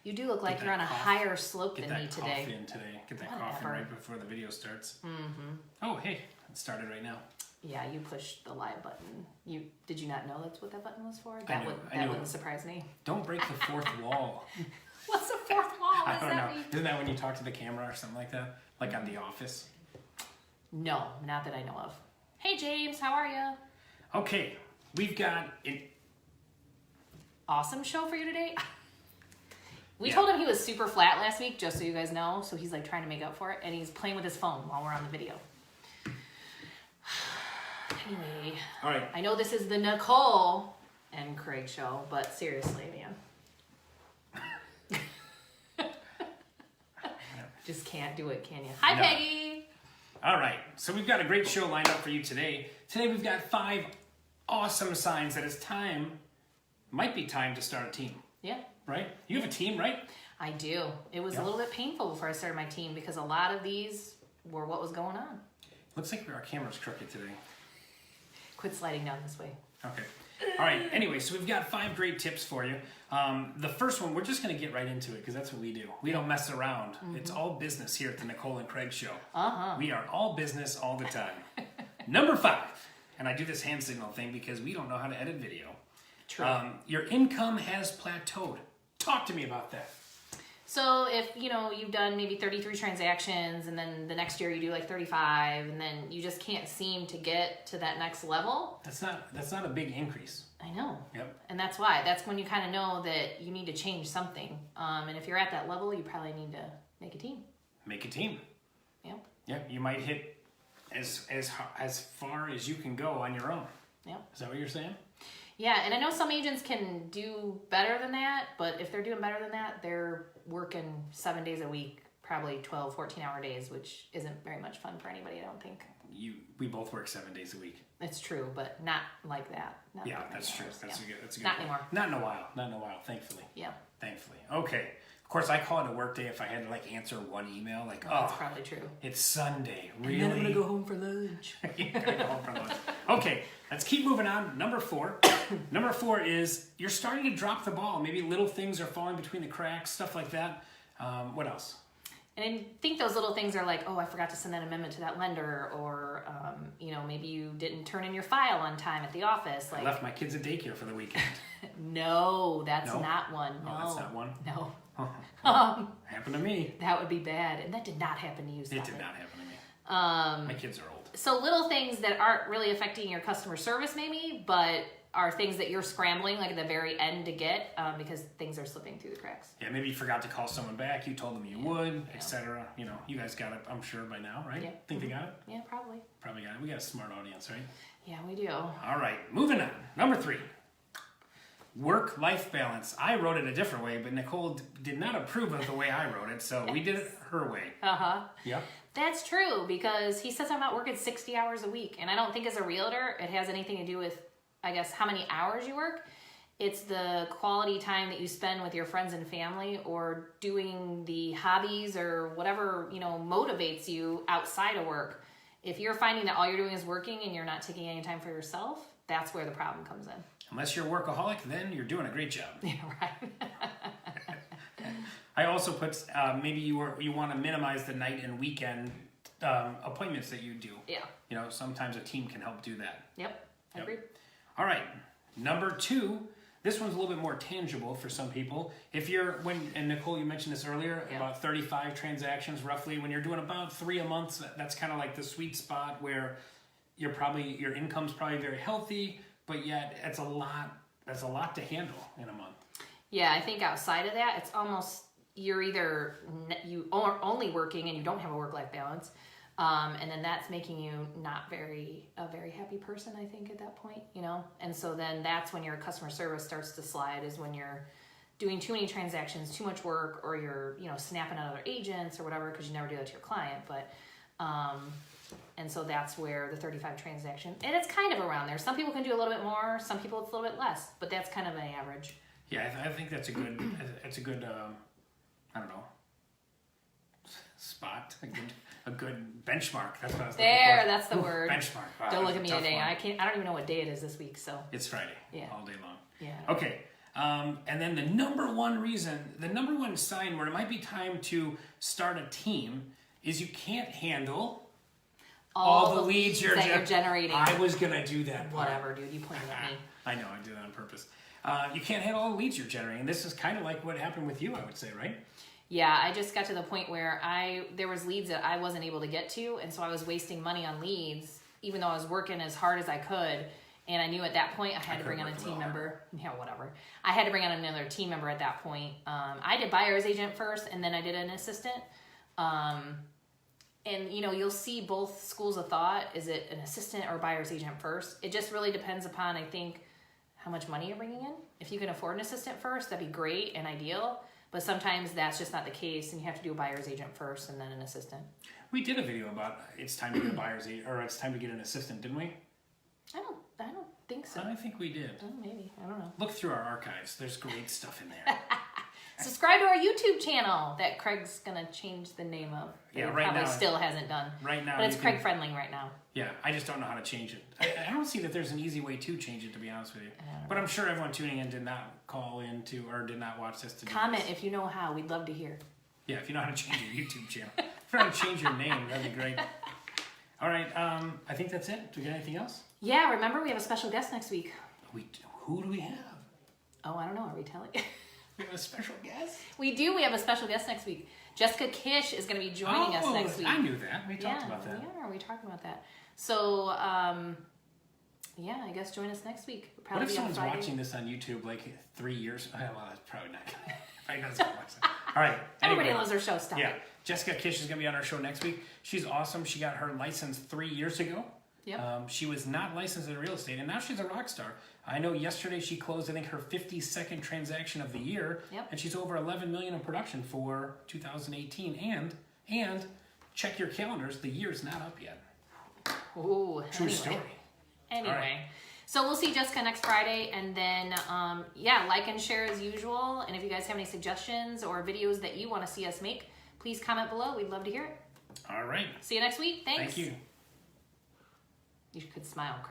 You do look like you're on a higher slope than me today. Get that coffee in today. Get that coffee in right before the video starts. Mm-hmm. Oh, hey, it started right now. Yeah, you pushed the live button. Did you not know that's what that button was for? That wouldn't surprise me. Don't break the fourth wall. What's the fourth wall? I don't know. Isn't that when you talk to the camera or something like that? Like on The Office? No, not that I know of. Hey, James, how are you? Okay, we've got an awesome show for you today. We told him he was super flat last week, just so you guys know. So he's like trying to make up for it, and he's playing with his phone while we're on the video. Anyway, all right. I know this is the Nicole and Craig show, but seriously, man. Just can't do it, can you? Hi, Peggy. All right, so we've got a great show lined up for you today. Today we've got 5 awesome signs that it's might be time to start a team. Yeah. Right? You have a team, right? I do. It was a little bit painful before I started my team because a lot of these were what was going on. Looks like our camera's crooked today. Quit sliding down this way. Okay. All right. Anyway, so we've got 5 great tips for you. The first one, we're just going to get right into it because that's what we do. We don't mess around. Mm-hmm. It's all business here at the Nicole and Craig show. We are all business all the time. Number 5, and I do this hand signal thing because we don't know how to edit video. True. Your income has plateaued. Talk to me about that. So if, you've done maybe 33 transactions and then the next year you do like 35 and then you just can't seem to get to that next level. That's not a big increase. I know. Yep. And that's why. That's when you kind of know that you need to change something. And if you're at that level, you probably need to make a team. Make a team. Yep. Yep. You might hit as far as you can go on your own. Yep. Is that what you're saying? Yeah, and I know some agents can do better than that, but if they're doing better than that, they're working 7 days a week, probably 12, 14-hour days, which isn't very much fun for anybody, I don't think. We both work 7 days a week. It's true, but not like that. Not yeah, like that's true. That's a good Not point. anymore. Not in a while. Not in a while, thankfully. Yeah. Thankfully. Okay. Of course, I call it a work day if I had to answer one email. That's probably true. It's Sunday. Really? And then I'm going to go home for lunch. You're going to go home for lunch. Okay, let's keep moving on. Number 4. Number 4 is you're starting to drop the ball. Maybe little things are falling between the cracks, stuff like that. What else? And I think those little things are like, oh, I forgot to send that amendment to that lender, or maybe you didn't turn in your file on time at the office. I left my kids at daycare for the weekend. No, that's not one. No, that's not one. No. Happened to me. That would be bad, and that did not happen to you. It did not happen to me. My kids are old. So little things that aren't really affecting your customer service, maybe, but are things that you're scrambling like at the very end to get because things are slipping through the cracks. Yeah, maybe you forgot to call someone back. You told them you would, etc. You guys got it, I'm sure, by now, right? Yeah. Think they got it? Yeah, probably. Probably got it. We got a smart audience, right? Yeah, we do. All right, moving on. Number 3. Work-life balance. I wrote it a different way, but Nicole did not approve of the way I wrote it, so we did it her way. Yep. That's true, because he says I'm not working 60 hours a week, and I don't think as a realtor it has anything to do with, I guess, how many hours you work. It's the quality time that you spend with your friends and family or doing the hobbies or whatever, motivates you outside of work. If you're finding that all you're doing is working and you're not taking any time for yourself, that's where the problem comes in. Unless you're a workaholic, then you're doing a great job. Yeah, right. I also put maybe you want to minimize the night and weekend appointments that you do. Yeah. Sometimes a team can help do that. Yep. I agree. All right. Number 2. This one's a little bit more tangible for some people. And Nicole, you mentioned this earlier, about 35 transactions roughly. When you're doing about 3 a month, that's kind of like the sweet spot where your income's probably very healthy, but yet it's a lot. That's a lot to handle in a month. Yeah, I think outside of that, it's almost you are only working and you don't have a work-life balance, and then that's making you not a very happy person, I think, at that point, And so then that's when your customer service starts to slide, is when you're doing too many transactions, too much work, or you're snapping at other agents or whatever because you never do that to your client, but. And so that's where the 35 transaction, and it's kind of around there. Some people can do a little bit more, some people it's a little bit less, but that's kind of an average. Yeah, I think that's a good, I don't know, spot, a good benchmark. That's what I was looking for. That's the word. Benchmark. Wow, don't look at me today. One. I don't even know what day it is this week, so. It's Friday. Yeah. All day long. Yeah. Okay. And then the number one sign where it might be time to start a team is you can't handle all the leads you're generating. I was going to do that. Whatever, dude. You pointed at me. I know, I did that on purpose. You can't handle all the leads you're generating. This is kind of like what happened with you, I would say, right? Yeah, I just got to the point where there was leads that I wasn't able to get to, and so I was wasting money on leads, even though I was working as hard as I could. And I knew at that point I had to bring on a team member. Yeah, whatever. I had to bring on another team member at that point. I did buyer's agent first, and then I did an assistant. And, you know, you'll see both schools of thought. Is it an assistant or buyer's agent first? It just really depends upon, I think, how much money you're bringing in. If you can afford an assistant first, that'd be great and ideal. But sometimes that's just not the case, and you have to do a buyer's agent first and then an assistant. We did a video about it's time to get a buyer's agent, or it's time to get an assistant, didn't we? I don't think so. I think we did. Oh, maybe. I don't know. Look through our archives. There's great stuff in there. Subscribe to our YouTube channel that Craig's going to change the name of. Yeah, right right probably now. Still hasn't done. Right now. But it's Craig Friendly right now. Yeah, I just don't know how to change it. I don't see that there's an easy way to change it, to be honest with you. But I'm sure everyone tuning in did not call in to, or did not watch this to comment if you know how. We'd love to hear. Yeah, if you know how to change your YouTube channel. If you know how to change your name, that'd be great. All right, I think that's it. Do we got anything else? Yeah, remember we have a special guest next week. Who do we have? Oh, I don't know. Are we telling? We have a special guest? We do. We have a special guest next week. Jessica Kish is going to be joining us next week. I knew that. We talked about that. Yeah, we talked about that. So, yeah, I guess join us next week. What if someone's watching this on YouTube like 3 years? Oh, well, that's probably not going to. I know someone watches it. All right. Everybody loves her show stuff. Yeah. Jessica Kish is going to be on our show next week. She's awesome. She got her license 3 years ago. Yep. She was not licensed in real estate, and now she's a rock star. I know yesterday she closed, I think, her 52nd transaction of the year, and she's over $11 million in production for 2018. And check your calendars, the year's not up yet. Ooh, True story. Anyway, right. So we'll see Jessica next Friday, and then like and share as usual. And if you guys have any suggestions or videos that you want to see us make, please comment below. We'd love to hear it. All right. See you next week. Thanks. Thank you. You could smile.